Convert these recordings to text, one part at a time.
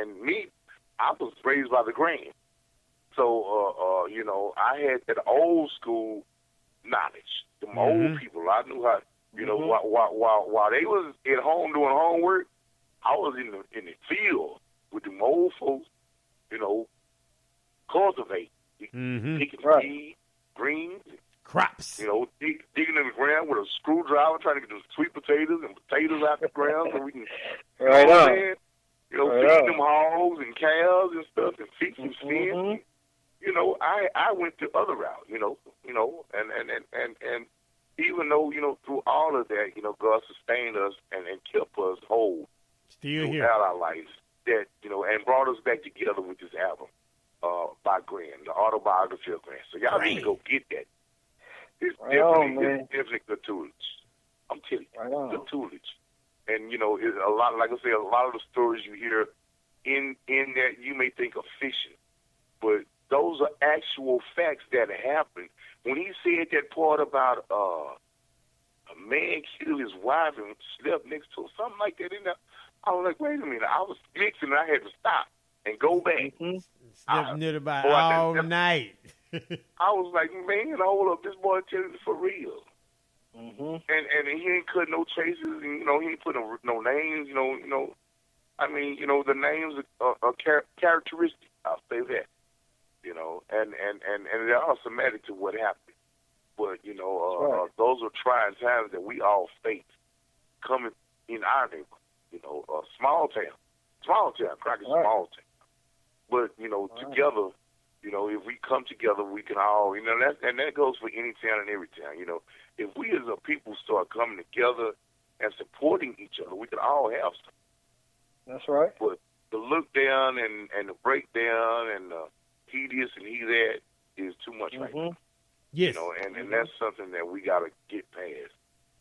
and me, I was raised by the Grand. So, you know, I had that old school knowledge. Them old people, I knew how, you know, while they was at home doing homework, I was in the field with them old folks, you know, cultivate, picking seeds, greens, crops. You know, digging in the ground with a screwdriver, trying to get the sweet potatoes and potatoes out the ground so we can, you know, feed them hogs and cows and stuff and feed some skins. You know, I went the other route. You know, and even though, you know, through all of that, you know, God sustained us and kept us whole throughout our lives. That, you know, and brought us back together with this album by G.R.A.N, the Autobiography of G.R.A.N. So y'all need to go get that. It's definitely good tutelage. I'm telling you, good tutelage. And, you know, it's a lot, like I say, a lot of the stories you hear in that you may think of fiction, but those are actual facts that happened. When he said that part about a man killed his wife and slept next to her, something like that, I was like, wait a minute. I was mixing and I had to stop and go back. Slept near about all night. I was like, man, hold up, this boy telling it for real. And he ain't cut no traces, and, you know, he ain't put no names, you know. I mean, you know, the names are characteristic. I'll say that. You know, and they are somatic to what happened. But, you know, those are trying times that we all face coming in our neighborhood. You know, small town, Crockett, small town. But, you know, together, you know, if we come together, we can all, you know, that goes for any town and every town. You know, if we as a people start coming together and supporting each other, we can all have something. That's right. But the look down and the breakdown and the he this and he that is too much right now. Yes. You know, and that's something that we got to get past.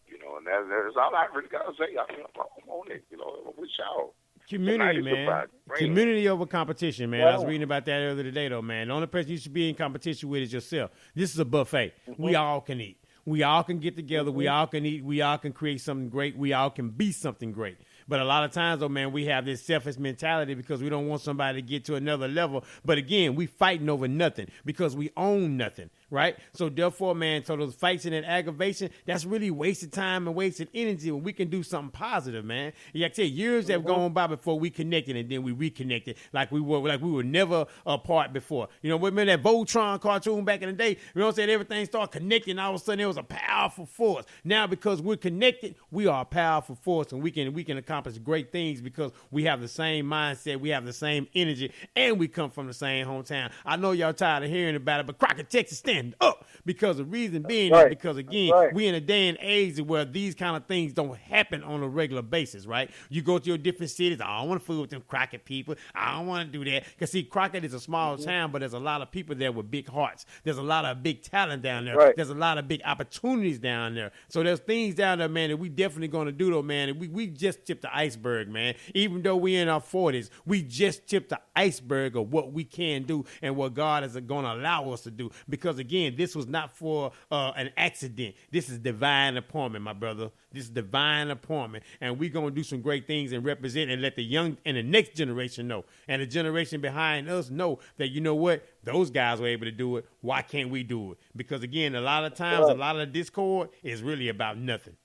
You know, and that's all I really got to say. I'm on it, you know, with y'all. Community, man. Community over competition, man. I was reading about that earlier today, though, man. The only person you should be in competition with is yourself. This is a buffet. We all can eat. We all can get together. We all can eat. We all can create something great. We all can be something great. But a lot of times, though, man, we have this selfish mentality because we don't want somebody to get to another level. But again, we fighting over nothing because we own nothing, right? So therefore, man, so those fights and that aggravation, that's really wasted time and wasted energy when we can do something positive, man. Yeah, I tell you, years have gone by before we connected and then we reconnected like we were never apart before. You know, remember that Voltron cartoon back in the day? You know what I'm saying? Everything started connecting. All of a sudden, it was a powerful force. Now, because we're connected, we are a powerful force, and we can accomplish great things because we have the same mindset, we have the same energy, and we come from the same hometown. I know y'all tired of hearing about it, but Crockett, Texas, stand up, because the reason being is because, again, we in a day and age where these kind of things don't happen on a regular basis, right? You go to your different cities, I don't want to fool with them Crockett people. I don't want to do that. Because, see, Crockett is a small town, but there's a lot of people there with big hearts. There's a lot of big talent down there. There's a lot of big opportunities down there. So there's things down there, man, that we definitely going to do, though, man. And we just tipped the iceberg, man. Even though we in our 40s, we just tipped the iceberg of what we can do and what God is going to allow us to do. Because, again, this was not for an accident. This is divine appointment, my brother. This is divine appointment. And we're going to do some great things and represent and let the young and the next generation know. And the generation behind us know that, you know what? Those guys were able to do it. Why can't we do it? Because, again, a lot of times, a lot of the discord is really about nothing.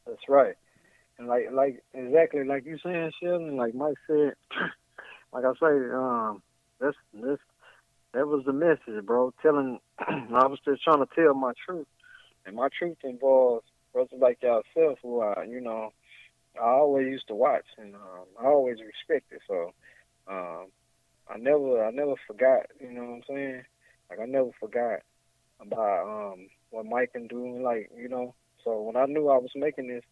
That's right. And like exactly like you saying, Shelton, like Mike said, like I say, that was the message, bro. I was just trying to tell my truth, and my truth involves brothers like yourself who I always used to watch, and I always respected. So I never forgot. You know what I'm saying? Like I never forgot about what Mike can do. Like, you know, so when I knew I was making this,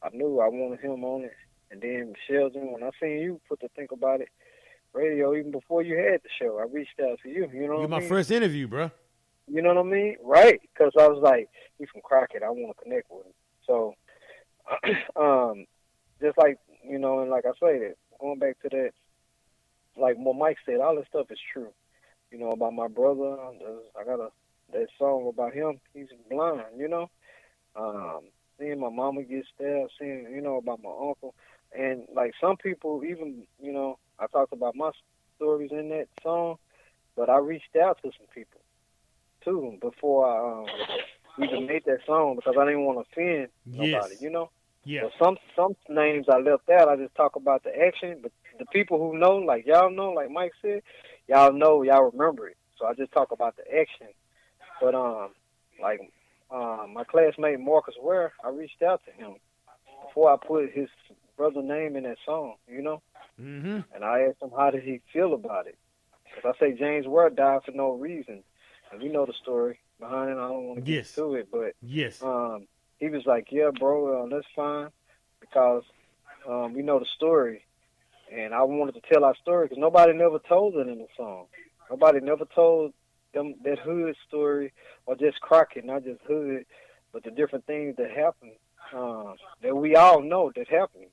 I knew I wanted him on it. And then Shelton, when I seen you put the Think About It radio, even before you had the show, I reached out to you. You know, you're my first interview, bro. You know what I mean? Right? Because I was like, he's from Crockett. I want to connect with him. So, just like, you know, and like I say, that going back to that, like what Mike said, all this stuff is true. You know, about my brother, I got that song about him. He's blind, you know. Seeing my mama get stabbed, seeing, you know, about my uncle. And, like, some people even, you know, I talked about my stories in that song, but I reached out to some people too before I even made that song because I didn't want to offend nobody, you know. Yeah. So some names I left out. I just talk about the action, but the people who know, like y'all know, like Mike said, y'all know, y'all remember it. So I just talk about the action. But my classmate Marcus Ware, I reached out to him before I put his brother's name in that song, you know. Mm-hmm. And I asked him how did he feel about it. Because I say James Ware died for no reason, and we know the story behind it. I don't want to get to it, but he was like, "Yeah, bro, that's fine," because we know the story, and I wanted to tell our story because nobody never told it in the song. Nobody never told them that hood story, or just Crockett, not just hood, but the different things that happened that we all know that happened.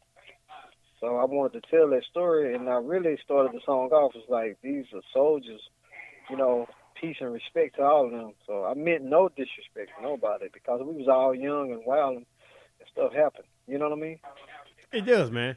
So I wanted to tell that story, and I really started the song off as like, these are soldiers, you know, peace and respect to all of them. So I meant no disrespect to nobody because we was all young and wild and stuff happened. You know what I mean? It does, man.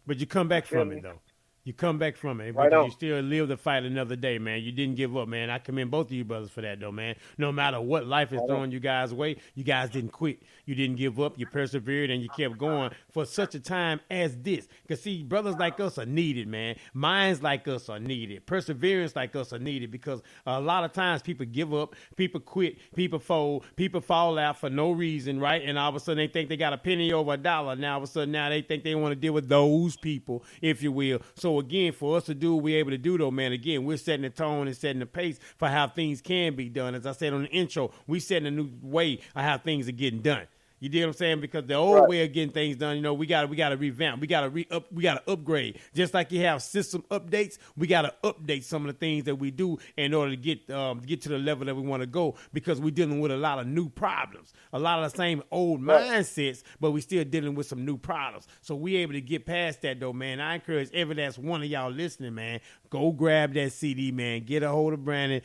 But you come back from it, though. You come back from it, but you still live to fight another day, man. You didn't give up, man. I commend both of you brothers for that, though, man. No matter what life is throwing you guys' way, you guys didn't quit. You didn't give up. You persevered, and you kept going for such a time as this. Because, see, brothers like us are needed, man. Minds like us are needed. Perseverance like us are needed because a lot of times people give up, people quit, people fold, people fall out for no reason, right? And all of a sudden they think they got a penny over a dollar. Now, all of a sudden, now they think they want to deal with those people, if you will. So, again, for us to do what we're able to do, though, man, again, we're setting the tone and setting the pace for how things can be done. As I said on the intro, we're setting a new way of how things are getting done. You dig what I'm saying? Because the old way of getting things done, you know, we got to revamp. We got to upgrade. Just like you have system updates, we got to update some of the things that we do in order to get to the level that we want to go. Because we're dealing with a lot of new problems, a lot of the same old mindsets, but we still dealing with some new problems. So we able to get past that, though, man. I encourage every last one of y'all listening, man. Go grab that CD, man. Get a hold of Brandon,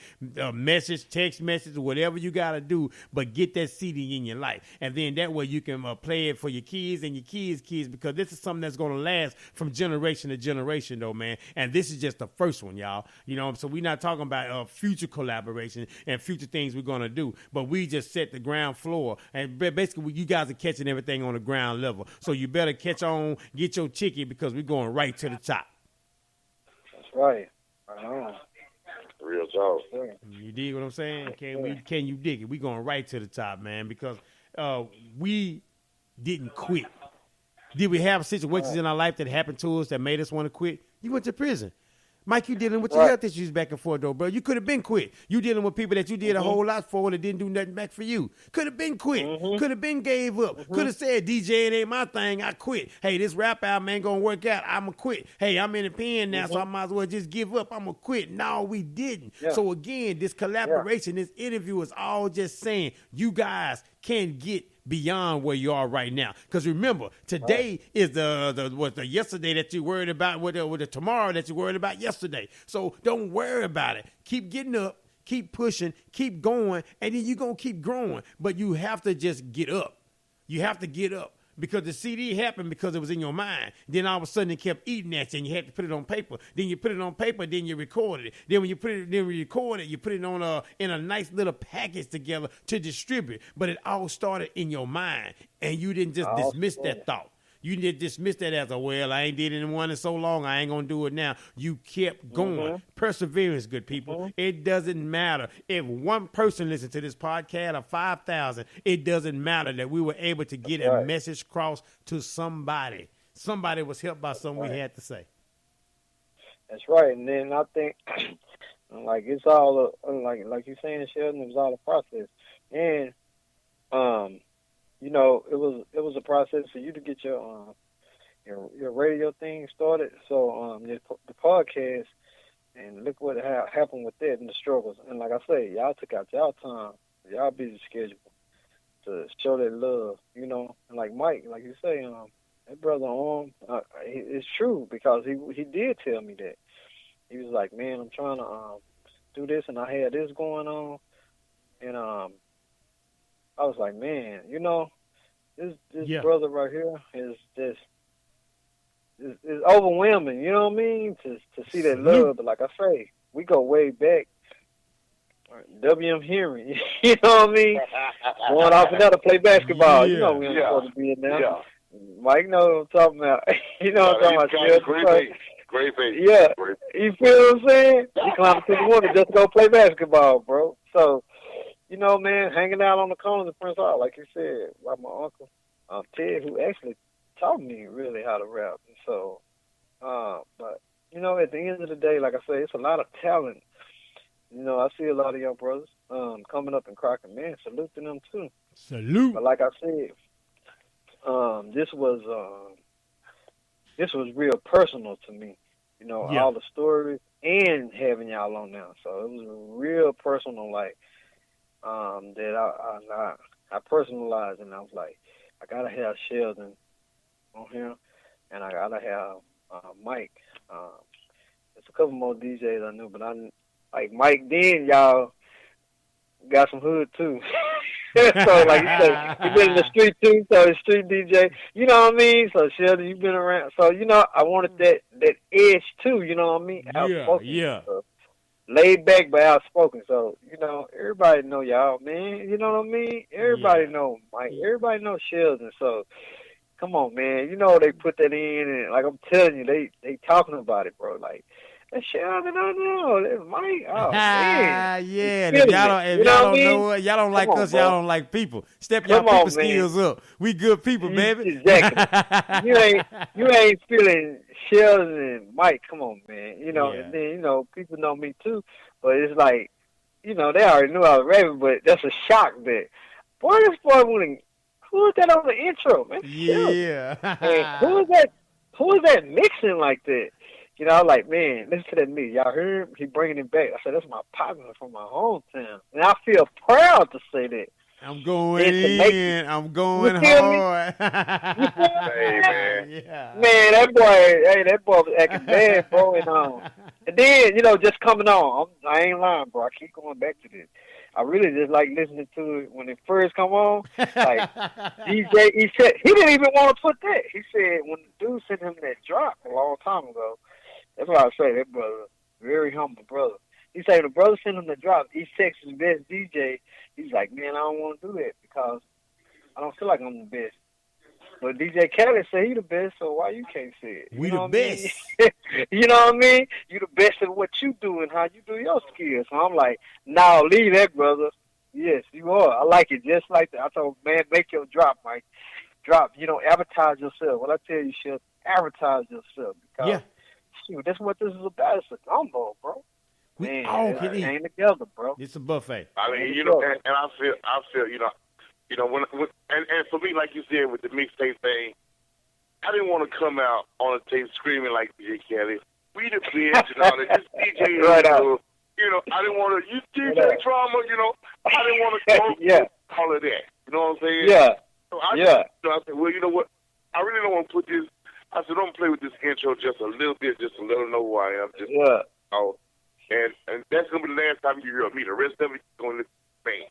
message, text message, whatever you got to do, but get that CD in your life, and then that way you can play it for your kids and your kids, because this is something that's going to last from generation to generation, though, man. And this is just the first one, y'all. You know, so we're not talking about future collaboration and future things we're going to do, but we just set the ground floor, and basically you guys are catching everything on the ground level. So you better catch on, get your ticket, because we're going right to the top. That's right. Right on. Real talk. You dig what I'm saying? Can you dig it? We going right to the top, man, because we didn't quit. Did we have situations in our life that happened to us that made us want to quit? You went to prison. Mike, you dealing with your health issues back and forth, though, bro. You could have been quit. You dealing with people that you did a whole lot for that didn't do nothing back for you. Could have been quit. Could have been gave up. Could have said, DJing ain't my thing, I quit. Hey, this rap album ain't going to work out, I'm going to quit. Hey, I'm in the pen now, so I might as well just give up. I'm going to quit. No, we didn't. Yeah. So, again, this collaboration, this interview is all just saying you guys can get beyond where you are right now. Because remember, today is the yesterday that you worried about, with the tomorrow that you worried about yesterday. So don't worry about it. Keep getting up, keep pushing, keep going, and then you're going to keep growing. But you have to just get up. You have to get up. Because the CD happened because it was in your mind. Then all of a sudden it kept eating at you, and you had to put it on paper. Then you put it on paper, then you recorded it. Then when you record it, you put it on in a nice little package together to distribute. But it all started in your mind, and you didn't just dismiss that thought. You didn't dismiss that as well, I ain't did it in one in so long, I ain't going to do it now. You kept going. Perseverance, good people. It doesn't matter. If one person listens to this podcast or 5,000, it doesn't matter that we were able to get a message across to somebody. Somebody was helped by something we had to say. That's right. And then I think, like, it's all, like you're saying, Sheldon, it was all a process. And, you know, it was a process for you to get your radio thing started. So the podcast, and look what happened with that and the struggles. And like I say, y'all took out y'all time, y'all busy schedule to show that love, you know. And like Mike, like you say, that brother it's true, because he did tell me that. He was like, man, I'm trying to do this, and I had this going on, and I was like, man, you know, this brother right here is just, it's overwhelming. You know what I mean? To see that love. But like I say, we go way back. WM Henry, you know what I mean? Going off and down to play basketball. You know we ain't supposed to be in there. Yeah. Mike knows what I'm talking about. You know what I'm talking about. Great face. Yeah. You feel what I'm saying? He climbed to the water just to go play basketball, bro. So, you know, man, hanging out on the corners of Prince Hall, like you said, like my uncle Ted, who actually taught me really how to rap. So, but, you know, at the end of the day, like I say, it's a lot of talent. You know, I see a lot of young brothers coming up in Crockett, man. Salute to them too. Salute. But like I said, this was real personal to me. You know, all the stories and having y'all on now. So it was real personal, like that I personalized, and I was like, I gotta have Sheldon on here, and I gotta have Mike. There's a couple more DJs I knew, but like Mike, then y'all got some hood too. So like you said, you been in the street too, so the street DJ, you know what I mean? So Sheldon, you've been around. So, you know, I wanted that edge too, you know what I mean? Outspoken. Yeah. So, laid back but outspoken. So, you know, everybody know y'all, man. You know what I mean? Everybody know Mike. Everybody know Sheldon. So come on, man. You know they put that in, and like I'm telling you, they talking about it, bro. Like, that's Sheldon, I know. That's Mike. Oh, man. Yeah. If y'all don't know it, y'all don't like us, y'all don't like people. Step your people skills up. We good people, baby. Exactly. you ain't feeling Sheldon and Mike. Come on, man. You know, and then, you know, people know me too. But it's like, you know, they already knew I was rapping, but that's a shock that, boy, this boy wouldn't. Who is that on the intro, man? Yeah. And who is that mixing like that? You know, I was like, man, listen to that music. Y'all heard him? He bringing it back. I said, that's my partner from my hometown. And I feel proud to say that. I'm going in. I'm going hard. Hey, man. Yeah. Man, that boy was acting bad, bro. And then, you know, just coming on. I ain't lying, bro. I keep going back to this. I really just like listening to it when it first come on. Like, DJ, he said, he didn't even want to put that. He said when the dude sent him that drop a long time ago, that's why I say that brother, very humble brother. He said the brother sent him the drop. East Texas best DJ. He's like, man, I don't want to do that because I don't feel like I'm the best. But DJ Khaled said he the best, so why you can't say it? We the best. You know what I mean? You the best at what you do and how you do your skills. So I'm like, no, leave that, brother. Yes, you are. I like it just like that. I told him, man, make your drop, Mike. Drop. You know, advertise yourself. What I tell you, Chef, advertise yourself. Because, shoot, that's what this is about. It's a gumbo, bro. We all can eat. Hang together, bro. It's a buffet. I mean, you know, and I feel, you know, when and for me, like you said, with the mixtape thing, I didn't want to come out on a tape screaming like DJ Kelly, we the bitch and all that. This DJ, right you know, I didn't want to, you DJ Drama, you know, I didn't want to go all of that. You know what I'm saying? Yeah. So I said, well, you know what? I really don't want to put this. I said, don't play with this intro just a little bit, just to let them know who I am. Just, and that's gonna be the last time you hear me. The rest of it is gonna bang.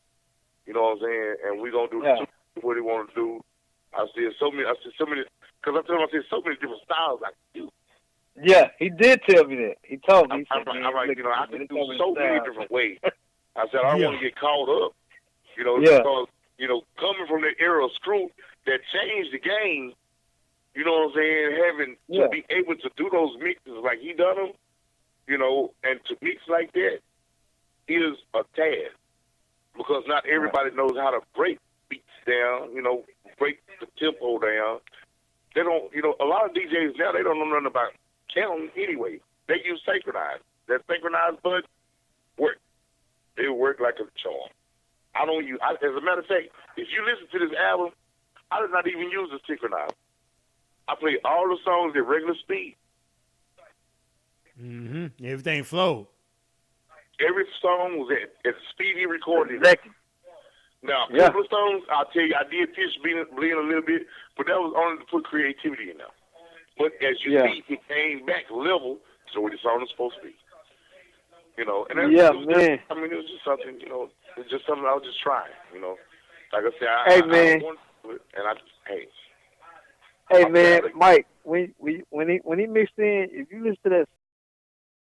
You know what I'm saying? And we're gonna do what they want to do. I said so many, because I said so many different styles I can do. Yeah, he did tell me that. He told me. I'm like, you know, I can do so many different ways. I said I don't want to get caught up. You know, because, you know, coming from the era of Screw that changed the game, you know what I'm saying, having to be able to do those mixes like he done them, you know, and to mix like that is a task. Because not everybody knows how to break beats down, you know, break the tempo down. They don't, you know, a lot of DJs now, they don't know nothing about counting anyway. They use synchronized. That synchronized button work. It work like a charm. I don't use, as a matter of fact, if you listen to this album, I did not even use the synchronizer. I play all the songs at regular speed. Mm-hmm. Everything flowed. Every song was at the speed he recorded. Exactly. Now, a couple of songs, I'll tell you, I did pitch bleed a little bit, but that was only to put creativity in there. But as you see, it came back level to what the song was supposed to be. You know, and that's man. I mean, it was just something, you know, it's just something I was just trying, you know. Like I said, I wanted to do it, and I just, Hey, man, Mike, when he mixed in, if you listen to that